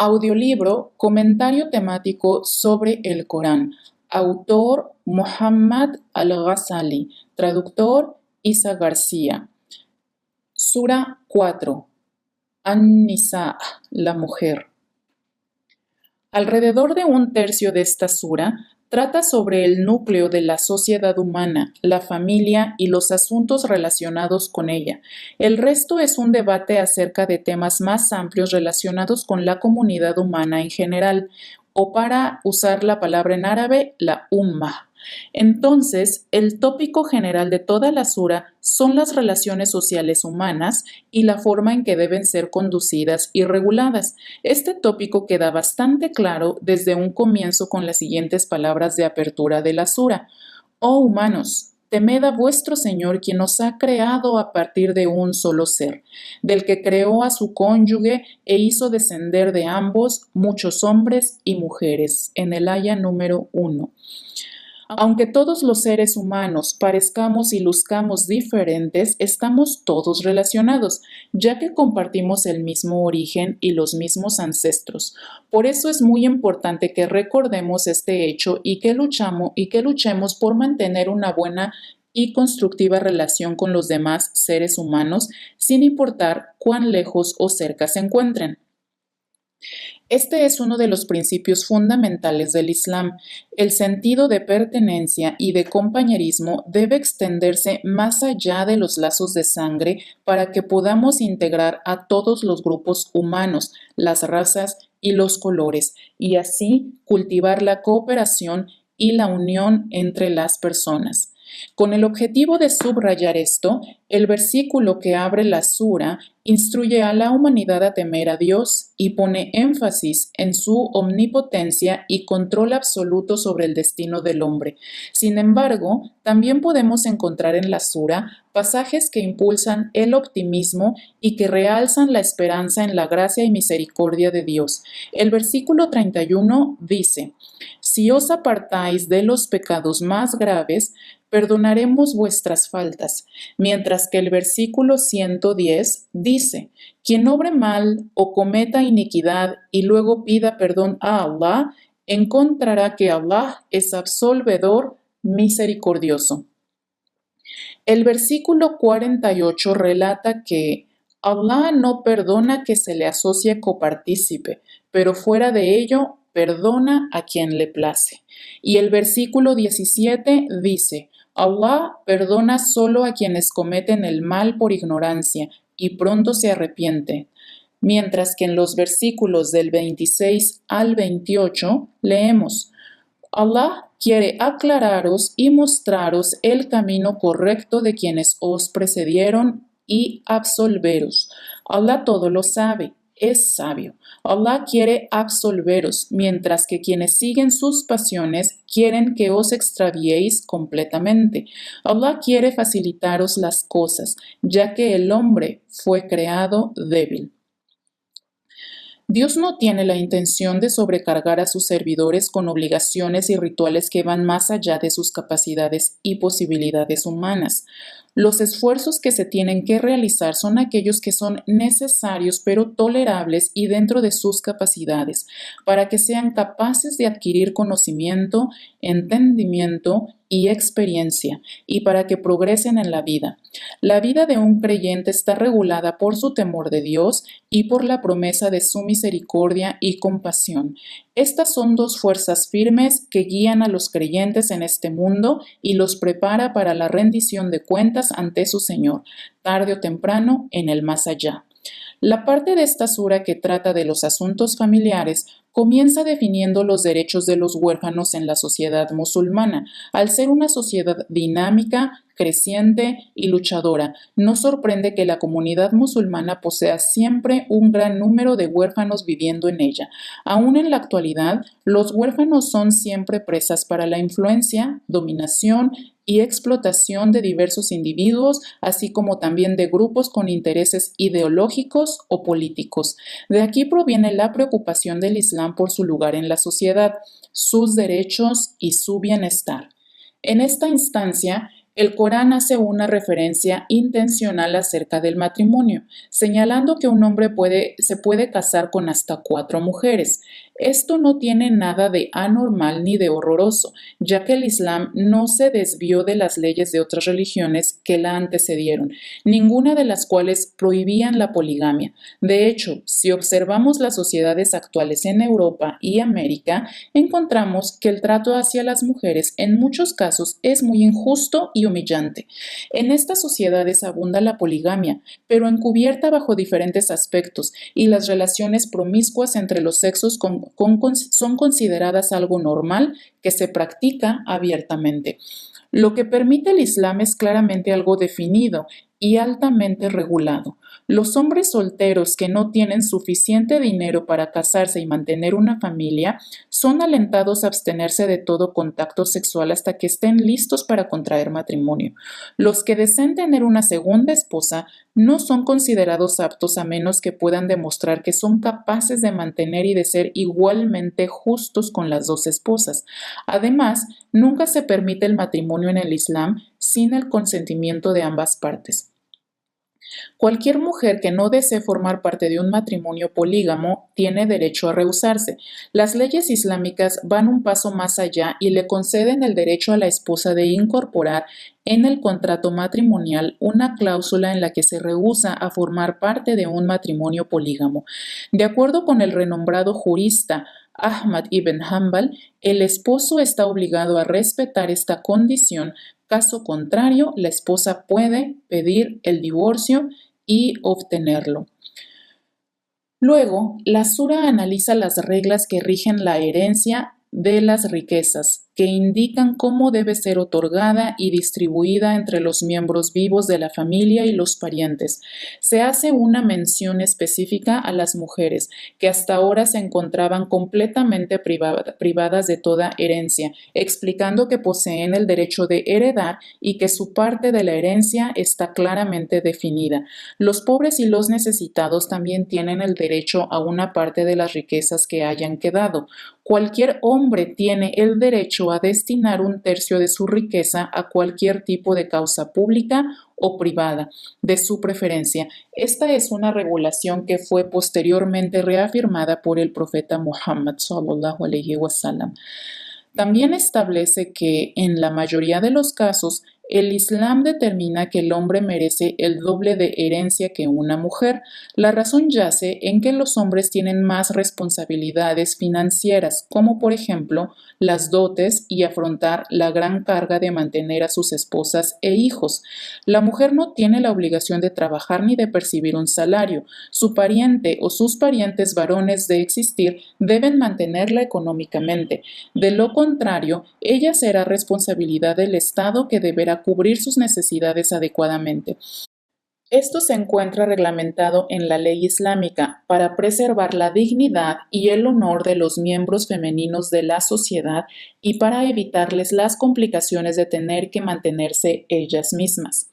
Audiolibro Comentario temático sobre el Corán. Autor Muhammad al-Ghazali. Traductor Isa García. Sura 4. An-Nisa, la mujer. Alrededor de un tercio de esta sura trata sobre el núcleo de la sociedad humana, la familia y los asuntos relacionados con ella. El resto es un debate acerca de temas más amplios relacionados con la comunidad humana en general, o para usar la palabra en árabe, la ummah. Entonces, el tópico general de toda la sura son las relaciones sociales humanas y la forma en que deben ser conducidas y reguladas. Este tópico queda bastante claro desde un comienzo con las siguientes palabras de apertura de la sura. Oh humanos, temed a vuestro Señor quien os ha creado a partir de un solo ser, del que creó a su cónyuge e hizo descender de ambos muchos hombres y mujeres. En el aya número 1. Aunque todos los seres humanos parezcamos y luzcamos diferentes, estamos todos relacionados, ya que compartimos el mismo origen y los mismos ancestros. Por eso es muy importante que recordemos este hecho y que luchemos por mantener una buena y constructiva relación con los demás seres humanos, sin importar cuán lejos o cerca se encuentren. Este es uno de los principios fundamentales del Islam. El sentido de pertenencia y de compañerismo debe extenderse más allá de los lazos de sangre para que podamos integrar a todos los grupos humanos, las razas y los colores, y así cultivar la cooperación y la unión entre las personas. Con el objetivo de subrayar esto, el versículo que abre la sura instruye a la humanidad a temer a Dios y pone énfasis en su omnipotencia y control absoluto sobre el destino del hombre. Sin embargo, también podemos encontrar en la sura pasajes que impulsan el optimismo y que realzan la esperanza en la gracia y misericordia de Dios. El versículo 31 dice: Si os apartáis de los pecados más graves, perdonaremos vuestras faltas, mientras que el versículo 110 dice: quien obre mal o cometa iniquidad y luego pida perdón a Allah, encontrará que Allah es absolvedor, misericordioso. El versículo 48 relata que Allah no perdona que se le asocie copartícipe, pero fuera de ello perdona a quien le place. Y el versículo 17 dice: Allah perdona solo a quienes cometen el mal por ignorancia y pronto se arrepiente. Mientras que en los versículos del 26 al 28 leemos: Allah quiere aclararos y mostraros el camino correcto de quienes os precedieron y absolveros. Allah todo lo sabe, es sabio. Allah quiere absolveros, mientras que quienes siguen sus pasiones quieren que os extraviéis completamente. Allah quiere facilitaros las cosas, ya que el hombre fue creado débil. Dios no tiene la intención de sobrecargar a sus servidores con obligaciones y rituales que van más allá de sus capacidades y posibilidades humanas. Los esfuerzos que se tienen que realizar son aquellos que son necesarios pero tolerables y dentro de sus capacidades, para que sean capaces de adquirir conocimiento, entendimiento y experiencia, y para que progresen en la vida. La vida de un creyente está regulada por su temor de Dios y por la promesa de su misericordia y compasión. Estas son dos fuerzas firmes que guían a los creyentes en este mundo y los prepara para la rendición de cuentas ante su Señor, tarde o temprano en el más allá. La parte de esta sura que trata de los asuntos familiares comienza definiendo los derechos de los huérfanos en la sociedad musulmana. Al ser una sociedad dinámica, creciente y luchadora, no sorprende que la comunidad musulmana posea siempre un gran número de huérfanos viviendo en ella. Aún en la actualidad, los huérfanos son siempre presas para la influencia, dominación y explotación de diversos individuos, así como también de grupos con intereses ideológicos o políticos. De aquí proviene la preocupación del Islam por su lugar en la sociedad, sus derechos y su bienestar. En esta instancia, El Corán hace una referencia intencional acerca del matrimonio, señalando que un hombre se puede casar con hasta 4 mujeres. Esto no tiene nada de anormal ni de horroroso, ya que el Islam no se desvió de las leyes de otras religiones que la antecedieron, ninguna de las cuales prohibían la poligamia. De hecho, si observamos las sociedades actuales en Europa y América, encontramos que el trato hacia las mujeres en muchos casos es muy injusto y humillante. En estas sociedades abunda la poligamia, pero encubierta bajo diferentes aspectos, y las relaciones promiscuas entre los sexos son consideradas algo normal que se practica abiertamente. Lo que permite el Islam es claramente algo definido y altamente regulado. Los hombres solteros que no tienen suficiente dinero para casarse y mantener una familia son alentados a abstenerse de todo contacto sexual hasta que estén listos para contraer matrimonio. Los que deseen tener una segunda esposa no son considerados aptos a menos que puedan demostrar que son capaces de mantener y de ser igualmente justos con las 2 esposas. Además, nunca se permite el matrimonio en el Islam sin el consentimiento de ambas partes. Cualquier mujer que no desee formar parte de un matrimonio polígamo tiene derecho a rehusarse. Las leyes islámicas van un paso más allá y le conceden el derecho a la esposa de incorporar en el contrato matrimonial una cláusula en la que se rehúsa a formar parte de un matrimonio polígamo. De acuerdo con el renombrado jurista Ahmad ibn Hanbal, el esposo está obligado a respetar esta condición. Caso contrario, la esposa puede pedir el divorcio y obtenerlo. Luego, la sura analiza las reglas que rigen la herencia de las riquezas, que indican cómo debe ser otorgada y distribuida entre los miembros vivos de la familia y los parientes. Se hace una mención específica a las mujeres, que hasta ahora se encontraban completamente privadas de toda herencia, explicando que poseen el derecho de heredar y que su parte de la herencia está claramente definida. Los pobres y los necesitados también tienen el derecho a una parte de las riquezas que hayan quedado. Cualquier hombre tiene el derecho a destinar 1/3 de su riqueza a cualquier tipo de causa pública o privada, de su preferencia. Esta es una regulación que fue posteriormente reafirmada por el profeta Muhammad sallallahu alaihi wasallam. También establece que, en la mayoría de los casos, el Islam determina que el hombre merece el doble de herencia que una mujer. La razón yace en que los hombres tienen más responsabilidades financieras, como por ejemplo las dotes y afrontar la gran carga de mantener a sus esposas e hijos. La mujer no tiene la obligación de trabajar ni de percibir un salario. Su pariente o sus parientes varones de existir deben mantenerla económicamente. De lo contrario, ella será responsabilidad del Estado, que deberá cubrir sus necesidades adecuadamente. Esto se encuentra reglamentado en la ley islámica para preservar la dignidad y el honor de los miembros femeninos de la sociedad y para evitarles las complicaciones de tener que mantenerse ellas mismas.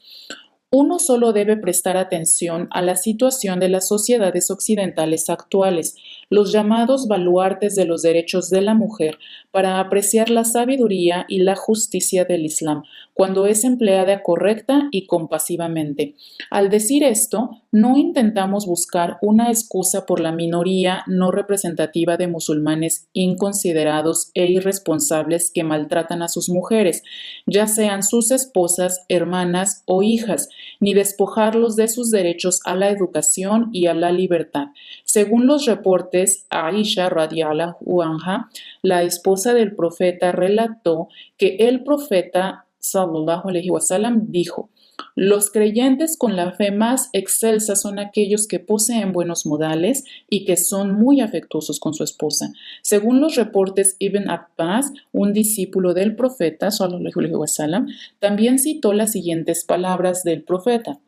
Uno solo debe prestar atención a la situación de las sociedades occidentales actuales, los llamados baluartes de los derechos de la mujer, para apreciar la sabiduría y la justicia del Islam, cuando es empleada correcta y compasivamente. Al decir esto, no intentamos buscar una excusa por la minoría no representativa de musulmanes inconsiderados e irresponsables que maltratan a sus mujeres, ya sean sus esposas, hermanas o hijas, ni despojarlos de sus derechos a la educación y a la libertad. Según los reportes, Aisha radhiyallahu anha, la esposa del profeta, relató que el profeta sallallahu alaihi wasallam dijo: los creyentes con la fe más excelsa son aquellos que poseen buenos modales y que son muy afectuosos con su esposa. Según los reportes, Ibn Abbas, un discípulo del profeta sallallahu alaihi wasallam, también citó las siguientes palabras del profeta: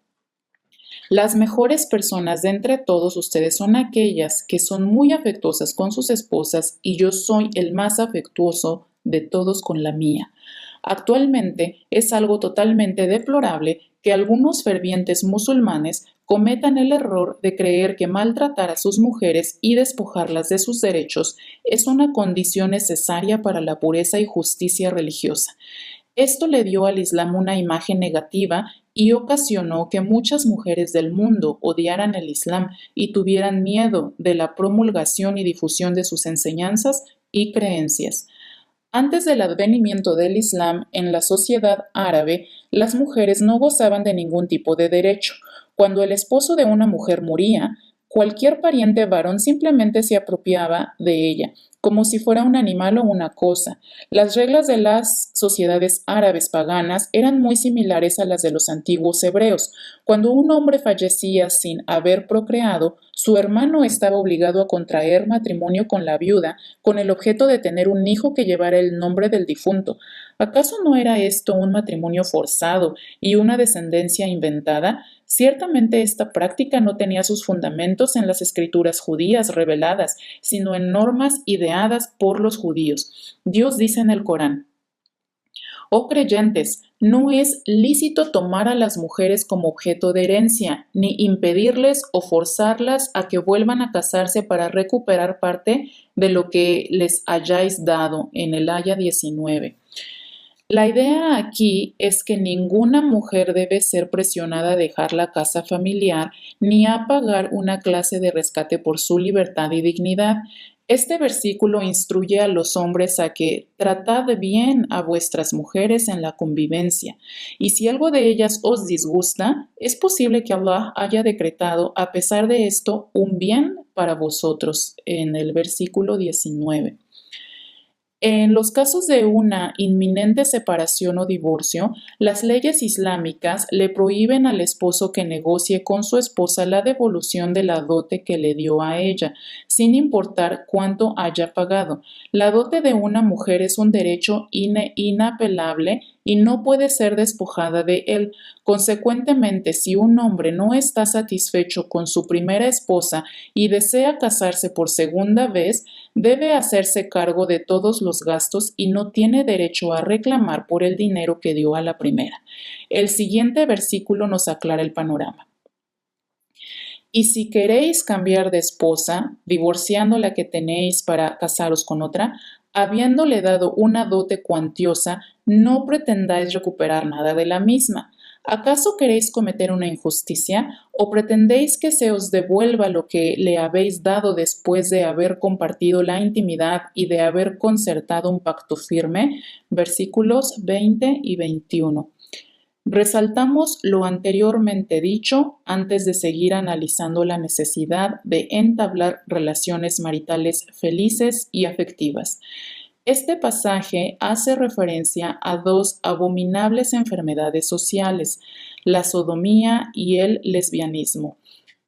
las mejores personas de entre todos ustedes son aquellas que son muy afectuosas con sus esposas, y yo soy el más afectuoso de todos con la mía. Actualmente es algo totalmente deplorable que algunos fervientes musulmanes cometan el error de creer que maltratar a sus mujeres y despojarlas de sus derechos es una condición necesaria para la pureza y justicia religiosa. Esto le dio al Islam una imagen negativa y ocasionó que muchas mujeres del mundo odiaran el Islam y tuvieran miedo de la promulgación y difusión de sus enseñanzas y creencias. Antes del advenimiento del Islam en la sociedad árabe, las mujeres no gozaban de ningún tipo de derecho. Cuando el esposo de una mujer moría, cualquier pariente varón simplemente se apropiaba de ella, como si fuera un animal o una cosa. Las reglas de las sociedades árabes paganas eran muy similares a las de los antiguos hebreos. Cuando un hombre fallecía sin haber procreado, su hermano estaba obligado a contraer matrimonio con la viuda con el objeto de tener un hijo que llevara el nombre del difunto. ¿Acaso no era esto un matrimonio forzado y una descendencia inventada? Ciertamente esta práctica no tenía sus fundamentos en las escrituras judías reveladas, sino en normas ideadas por los judíos. Dios dice en el Corán: Oh creyentes, no es lícito tomar a las mujeres como objeto de herencia, ni impedirles o forzarlas a que vuelvan a casarse para recuperar parte de lo que les hayáis dado, en el aya 19. La idea aquí es que ninguna mujer debe ser presionada a dejar la casa familiar ni a pagar una clase de rescate por su libertad y dignidad. Este versículo instruye a los hombres a que tratad bien a vuestras mujeres en la convivencia, y si algo de ellas os disgusta, es posible que Allah haya decretado a pesar de esto un bien para vosotros, en el versículo 19. En los casos de una inminente separación o divorcio, las leyes islámicas le prohíben al esposo que negocie con su esposa la devolución de la dote que le dio a ella, sin importar cuánto haya pagado. La dote de una mujer es un derecho inapelable y no puede ser despojada de él. Consecuentemente, si un hombre no está satisfecho con su primera esposa y desea casarse por segunda vez, debe hacerse cargo de todos los gastos y no tiene derecho a reclamar por el dinero que dio a la primera. El siguiente versículo nos aclara el panorama. Y si queréis cambiar de esposa, divorciando la que tenéis para casaros con otra, habiéndole dado una dote cuantiosa, no pretendáis recuperar nada de la misma. ¿Acaso queréis cometer una injusticia o pretendéis que se os devuelva lo que le habéis dado después de haber compartido la intimidad y de haber concertado un pacto firme? Versículos 20 y 21. Resaltamos lo anteriormente dicho antes de seguir analizando la necesidad de entablar relaciones maritales felices y afectivas. Este pasaje hace referencia a dos abominables enfermedades sociales, la sodomía y el lesbianismo.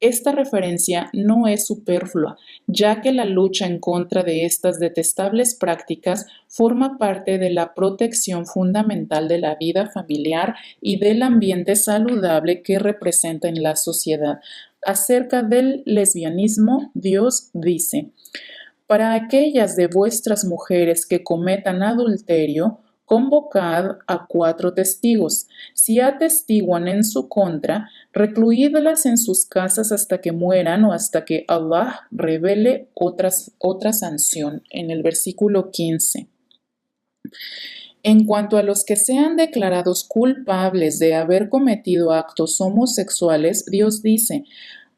Esta referencia no es superflua, ya que la lucha en contra de estas detestables prácticas forma parte de la protección fundamental de la vida familiar y del ambiente saludable que representa en la sociedad. Acerca del lesbianismo, Dios dice: para aquellas de vuestras mujeres que cometan adulterio, convocad a 4 testigos. Si atestiguan en su contra, recluidlas en sus casas hasta que mueran o hasta que Allah revele otra sanción. En el versículo 15. En cuanto a los que sean declarados culpables de haber cometido actos homosexuales, Dios dice: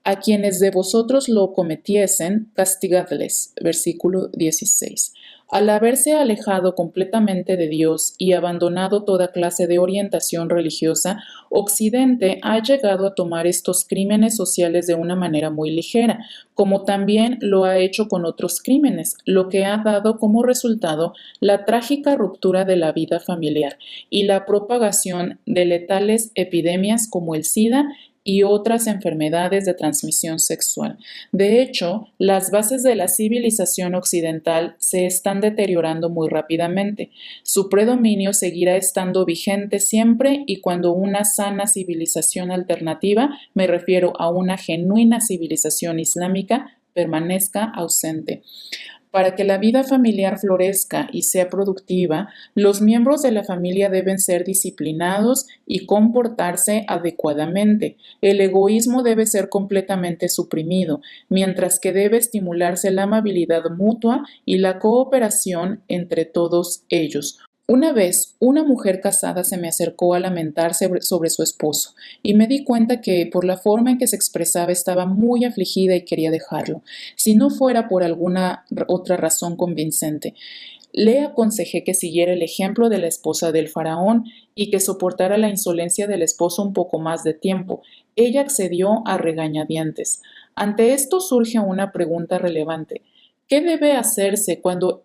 a quienes de vosotros lo cometiesen, castigadles. Versículo 16. Al haberse alejado completamente de Dios y abandonado toda clase de orientación religiosa, Occidente ha llegado a tomar estos crímenes sociales de una manera muy ligera, como también lo ha hecho con otros crímenes, lo que ha dado como resultado la trágica ruptura de la vida familiar y la propagación de letales epidemias como el SIDA y otras enfermedades de transmisión sexual. De hecho, las bases de la civilización occidental se están deteriorando muy rápidamente. Su predominio seguirá estando vigente siempre y cuando una sana civilización alternativa, me refiero a una genuina civilización islámica, permanezca ausente. Para que la vida familiar florezca y sea productiva, los miembros de la familia deben ser disciplinados y comportarse adecuadamente. El egoísmo debe ser completamente suprimido, mientras que debe estimularse la amabilidad mutua y la cooperación entre todos ellos. Una vez, una mujer casada se me acercó a lamentarse sobre su esposo y me di cuenta que por la forma en que se expresaba estaba muy afligida y quería dejarlo, si no fuera por alguna otra razón convincente. Le aconsejé que siguiera el ejemplo de la esposa del faraón y que soportara la insolencia del esposo un poco más de tiempo. Ella accedió a regañadientes. Ante esto surge una pregunta relevante. ¿Qué debe hacerse cuando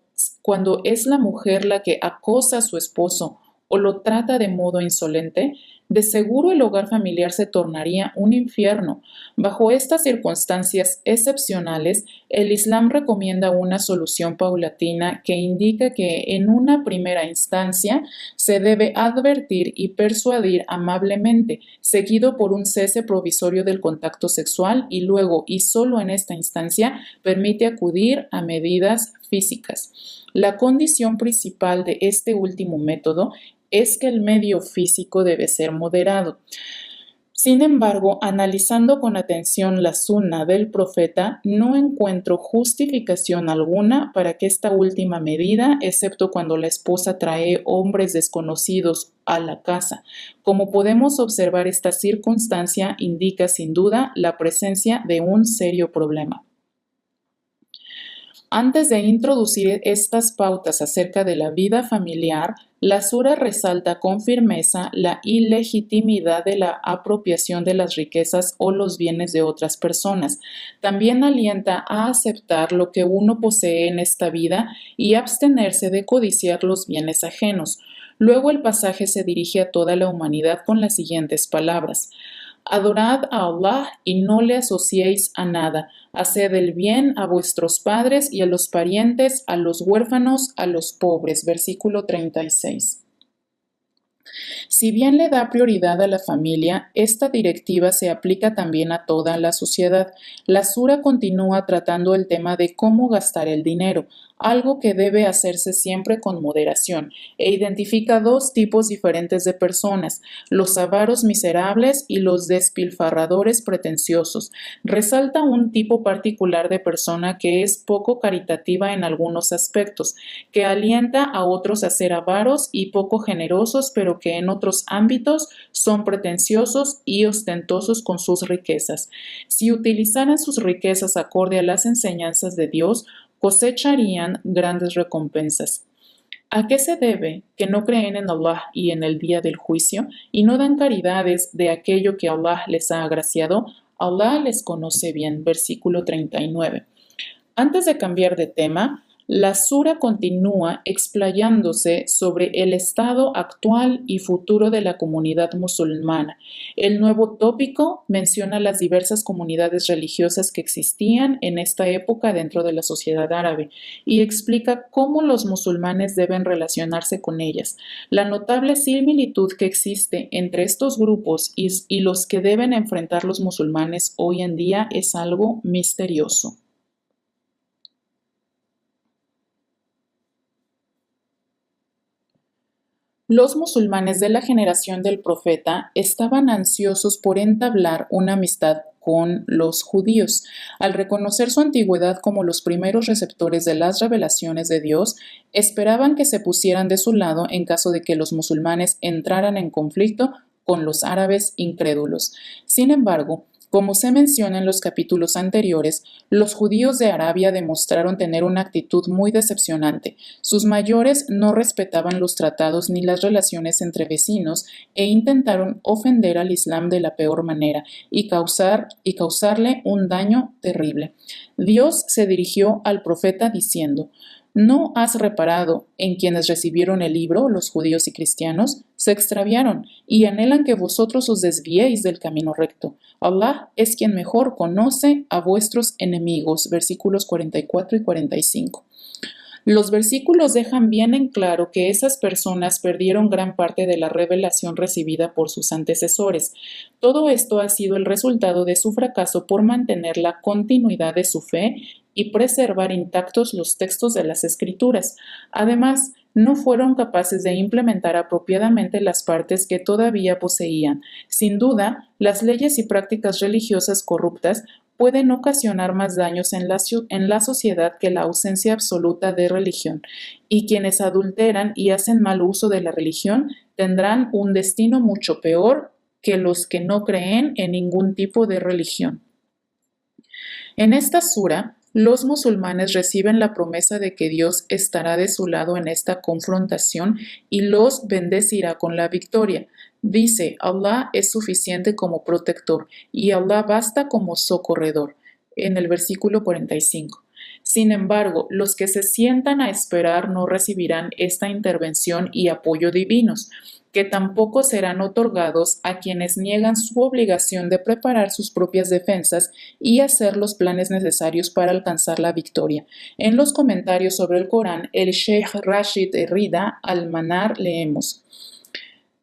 es la mujer la que acosa a su esposo o lo trata de modo insolente? De seguro el hogar familiar se tornaría un infierno. Bajo estas circunstancias excepcionales, el Islam recomienda una solución paulatina que indica que en una primera instancia se debe advertir y persuadir amablemente, seguido por un cese provisorio del contacto sexual y luego, y solo en esta instancia, permite acudir a medidas físicas. La condición principal de este último método es que el medio físico debe ser moderado. Sin embargo, analizando con atención la sunna del profeta, no encuentro justificación alguna para que esta última medida, excepto cuando la esposa trae hombres desconocidos a la casa. Como podemos observar, esta circunstancia indica sin duda la presencia de un serio problema. Antes de introducir estas pautas acerca de la vida familiar, la sura resalta con firmeza la ilegitimidad de la apropiación de las riquezas o los bienes de otras personas. También alienta a aceptar lo que uno posee en esta vida y abstenerse de codiciar los bienes ajenos. Luego el pasaje se dirige a toda la humanidad con las siguientes palabras. Adorad a Allah y no le asociéis a nada. Haced el bien a vuestros padres y a los parientes, a los huérfanos, a los pobres. Versículo 36. Si bien le da prioridad a la familia, esta directiva se aplica también a toda la sociedad. La sura continúa tratando el tema de cómo gastar el dinero, algo que debe hacerse siempre con moderación, e identifica dos tipos diferentes de personas, los avaros miserables y los despilfarradores pretenciosos. Resalta un tipo particular de persona que es poco caritativa en algunos aspectos, que alienta a otros a ser avaros y poco generosos, pero que en otros ámbitos son pretenciosos y ostentosos con sus riquezas. Si utilizaran sus riquezas acorde a las enseñanzas de Dios, cosecharían grandes recompensas. ¿A qué se debe que no creen en Allah y en el día del juicio y no dan caridades de aquello que Allah les ha agraciado? Allah les conoce bien. Versículo 39. Antes de cambiar de tema, la sura continúa explayándose sobre el estado actual y futuro de la comunidad musulmana. El nuevo tópico menciona las diversas comunidades religiosas que existían en esta época dentro de la sociedad árabe y explica cómo los musulmanes deben relacionarse con ellas. La notable similitud que existe entre estos grupos y los que deben enfrentar los musulmanes hoy en día es algo misterioso. Los musulmanes de la generación del profeta estaban ansiosos por entablar una amistad con los judíos. Al reconocer su antigüedad como los primeros receptores de las revelaciones de Dios, esperaban que se pusieran de su lado en caso de que los musulmanes entraran en conflicto con los árabes incrédulos. Sin embargo, como se menciona en los capítulos anteriores, los judíos de Arabia demostraron tener una actitud muy decepcionante. Sus mayores no respetaban los tratados ni las relaciones entre vecinos e intentaron ofender al Islam de la peor manera y causarle un daño terrible. Dios se dirigió al profeta diciendo: ¿No has reparado en quienes recibieron el libro, los judíos y cristianos? Se extraviaron y anhelan que vosotros os desviéis del camino recto. Allah es quien mejor conoce a vuestros enemigos. Versículos 44 y 45. Los versículos dejan bien en claro que esas personas perdieron gran parte de la revelación recibida por sus antecesores. Todo esto ha sido el resultado de su fracaso por mantener la continuidad de su fe y preservar intactos los textos de las Escrituras. Además, no fueron capaces de implementar apropiadamente las partes que todavía poseían. Sin duda, las leyes y prácticas religiosas corruptas pueden ocasionar más daños en la sociedad que la ausencia absoluta de religión, y quienes adulteran y hacen mal uso de la religión tendrán un destino mucho peor que los que no creen en ningún tipo de religión. En esta sura, los musulmanes reciben la promesa de que Dios estará de su lado en esta confrontación y los bendecirá con la victoria. Dice, Allah es suficiente como protector y Allah basta como socorredor, en el versículo 45. Sin embargo, los que se sientan a esperar no recibirán esta intervención y apoyo divinos, que tampoco serán otorgados a quienes niegan su obligación de preparar sus propias defensas y hacer los planes necesarios para alcanzar la victoria. En los comentarios sobre el Corán, el Sheikh Rashid Rida Al-Manar leemos: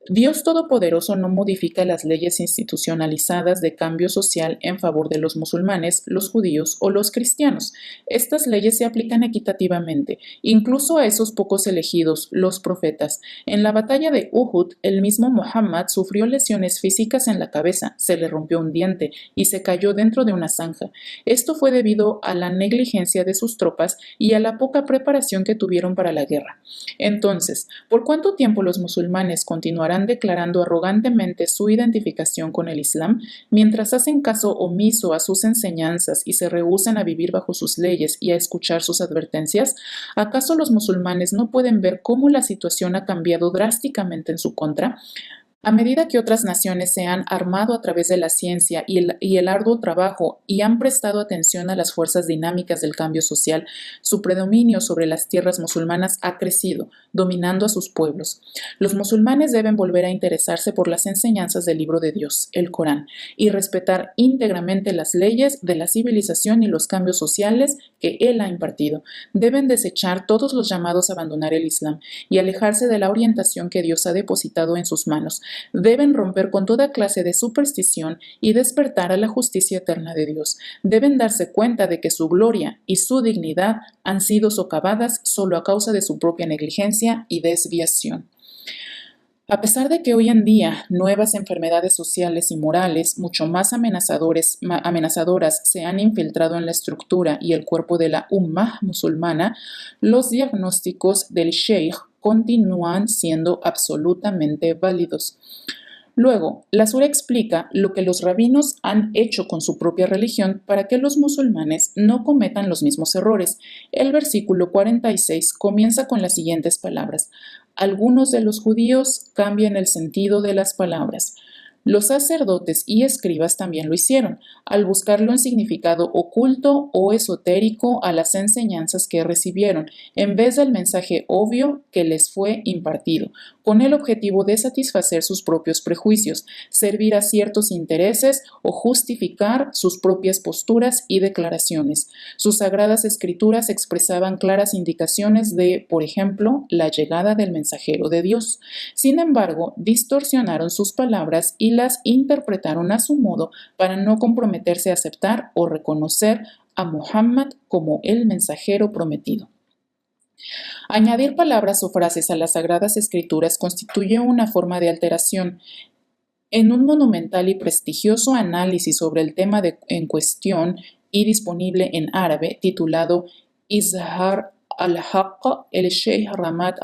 Dios Todopoderoso no modifica las leyes institucionalizadas de cambio social en favor de los musulmanes, los judíos o los cristianos. Estas leyes se aplican equitativamente, incluso a esos pocos elegidos, los profetas. En la batalla de Uhud, el mismo Muhammad sufrió lesiones físicas en la cabeza, se le rompió un diente y se cayó dentro de una zanja. Esto fue debido a la negligencia de sus tropas y a la poca preparación que tuvieron para la guerra. Entonces, ¿por cuánto tiempo los musulmanes continuarán declarando arrogantemente su identificación con el Islam, mientras hacen caso omiso a sus enseñanzas y se rehúsan a vivir bajo sus leyes y a escuchar sus advertencias? ¿Acaso los musulmanes no pueden ver cómo la situación ha cambiado drásticamente en su contra? A medida que otras naciones se han armado a través de la ciencia y el arduo trabajo y han prestado atención a las fuerzas dinámicas del cambio social, su predominio sobre las tierras musulmanas ha crecido, dominando a sus pueblos. Los musulmanes deben volver a interesarse por las enseñanzas del libro de Dios, el Corán, y respetar íntegramente las leyes de la civilización y los cambios sociales que él ha impartido. Deben desechar todos los llamados a abandonar el Islam y alejarse de la orientación que Dios ha depositado en sus manos. Deben romper con toda clase de superstición y despertar a la justicia eterna de Dios. Deben darse cuenta de que su gloria y su dignidad han sido socavadas solo a causa de su propia negligencia y desviación. A pesar de que hoy en día nuevas enfermedades sociales y morales mucho más amenazadoras se han infiltrado en la estructura y el cuerpo de la Ummah musulmana, los diagnósticos del Sheikh continúan siendo absolutamente válidos. Luego, la sura explica lo que los rabinos han hecho con su propia religión para que los musulmanes no cometan los mismos errores. El versículo 46 comienza con las siguientes palabras: algunos de los judíos cambian el sentido de las palabras. Los sacerdotes y escribas también lo hicieron, al buscarlo en significado oculto o esotérico a las enseñanzas que recibieron, en vez del mensaje obvio que les fue impartido, con el objetivo de satisfacer sus propios prejuicios, servir a ciertos intereses o justificar sus propias posturas y declaraciones. Sus sagradas escrituras expresaban claras indicaciones de, por ejemplo, la llegada del mensajero de Dios. Sin embargo, distorsionaron sus palabras y las interpretaron a su modo para no comprometerse a aceptar o reconocer a Muhammad como el mensajero prometido. Añadir palabras o frases a las Sagradas Escrituras constituye una forma de alteración. En un monumental y prestigioso análisis sobre el tema en cuestión y disponible en árabe, titulado Izhar al-Haqq, el Sheikh Ramat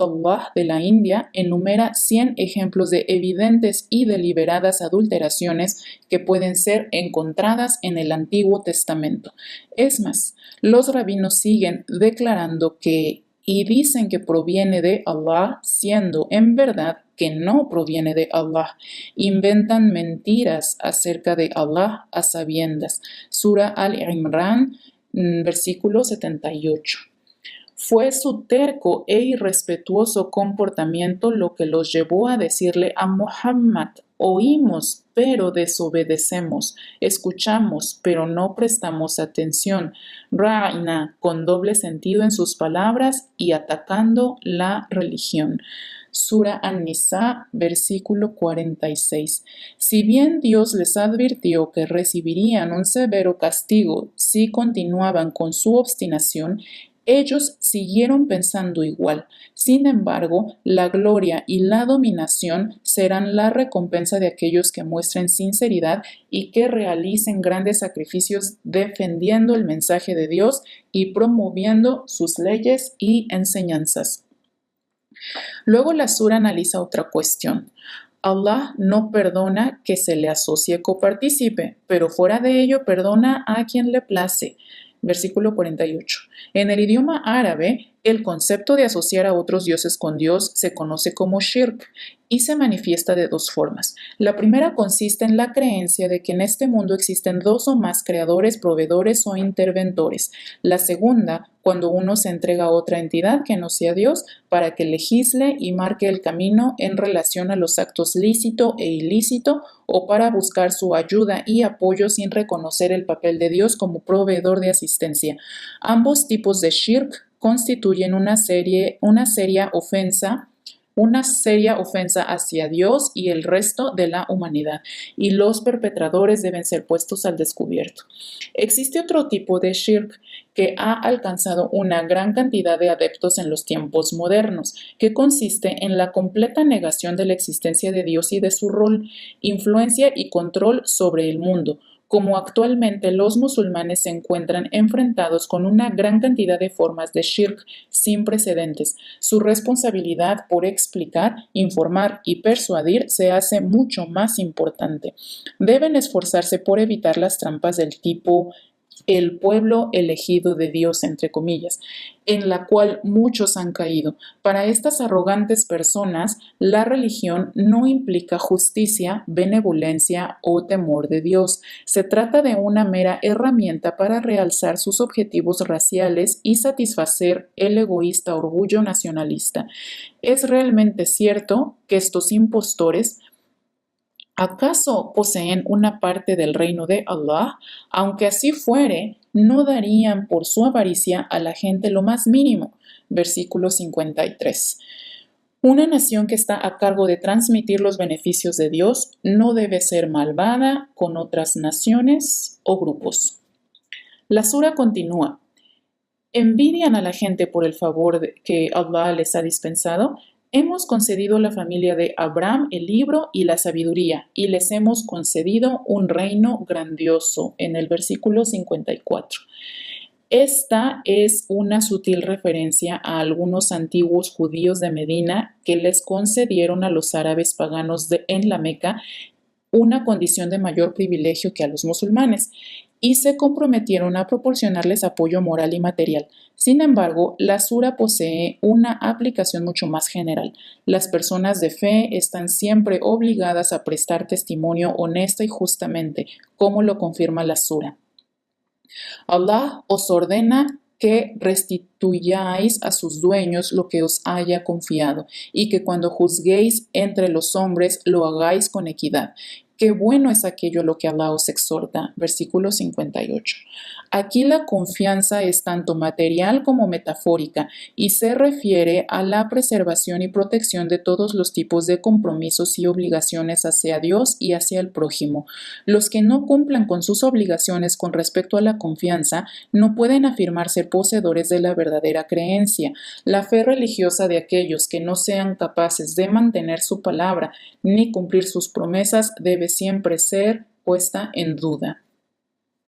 Allah de la India enumera 100 ejemplos de evidentes y deliberadas adulteraciones que pueden ser encontradas en el Antiguo Testamento. Es más, los rabinos siguen declarando que y dicen que proviene de Allah, siendo en verdad que no proviene de Allah. Inventan mentiras acerca de Allah a sabiendas. Sura Al-Imran, versículo 78. Fue su terco e irrespetuoso comportamiento lo que los llevó a decirle a Muhammad: oímos, pero desobedecemos, escuchamos, pero no prestamos atención. Ra'ina, con doble sentido en sus palabras y atacando la religión. Sura An-Nisa, versículo 46. Si bien Dios les advirtió que recibirían un severo castigo si continuaban con su obstinación, Ellos siguieron pensando igual. Sin embargo, la gloria y la dominación serán la recompensa de aquellos que muestren sinceridad y que realicen grandes sacrificios defendiendo el mensaje de Dios y promoviendo sus leyes y enseñanzas. Luego la sura analiza otra cuestión. Allah no perdona que se le asocie copartícipe, pero fuera de ello perdona a quien le place. Versículo 48. En el idioma árabe, el concepto de asociar a otros dioses con Dios se conoce como shirk y se manifiesta de dos formas. La primera consiste en la creencia de que en este mundo existen dos o más creadores, proveedores o interventores. La segunda, cuando uno se entrega a otra entidad que no sea Dios para que legisle y marque el camino en relación a los actos lícito e ilícito o para buscar su ayuda y apoyo sin reconocer el papel de Dios como proveedor de asistencia. Ambos tipos de shirk constituyen una seria ofensa hacia Dios y el resto de la humanidad, y los perpetradores deben ser puestos al descubierto. Existe otro tipo de shirk que ha alcanzado una gran cantidad de adeptos en los tiempos modernos, que consiste en la completa negación de la existencia de Dios y de su rol, influencia y control sobre el mundo. Como actualmente los musulmanes se encuentran enfrentados con una gran cantidad de formas de shirk sin precedentes, su responsabilidad por explicar, informar y persuadir se hace mucho más importante. Deben esforzarse por evitar las trampas del tipo el pueblo elegido de Dios, entre comillas, en la cual muchos han caído. Para estas arrogantes personas, la religión no implica justicia, benevolencia o temor de Dios. Se trata de una mera herramienta para realzar sus objetivos raciales y satisfacer el egoísta orgullo nacionalista. ¿Es realmente cierto que estos impostores ¿acaso poseen una parte del reino de Allah? Aunque así fuere, no darían por su avaricia a la gente lo más mínimo. Versículo 53. Una nación que está a cargo de transmitir los beneficios de Dios no debe ser malvada con otras naciones o grupos. La sura continúa. ¿Envidian a la gente por el favor que Allah les ha dispensado? Hemos concedido a la familia de Abraham el libro y la sabiduría, y les hemos concedido un reino grandioso, en el versículo 54. Esta es una sutil referencia a algunos antiguos judíos de Medina que les concedieron a los árabes paganos en la Meca una condición de mayor privilegio que a los musulmanes y se comprometieron a proporcionarles apoyo moral y material. Sin embargo, la sura posee una aplicación mucho más general. Las personas de fe están siempre obligadas a prestar testimonio honesta y justamente, como lo confirma la sura. Allah os ordena que restituyáis a sus dueños lo que os haya confiado, y que cuando juzguéis entre los hombres lo hagáis con equidad. Qué bueno es aquello a lo que Allah os exhorta. Versículo 58. Aquí la confianza es tanto material como metafórica y se refiere a la preservación y protección de todos los tipos de compromisos y obligaciones hacia Dios y hacia el prójimo. Los que no cumplan con sus obligaciones con respecto a la confianza no pueden afirmar ser poseedores de la verdadera creencia. La fe religiosa de aquellos que no sean capaces de mantener su palabra ni cumplir sus promesas debe siempre ser puesta en duda.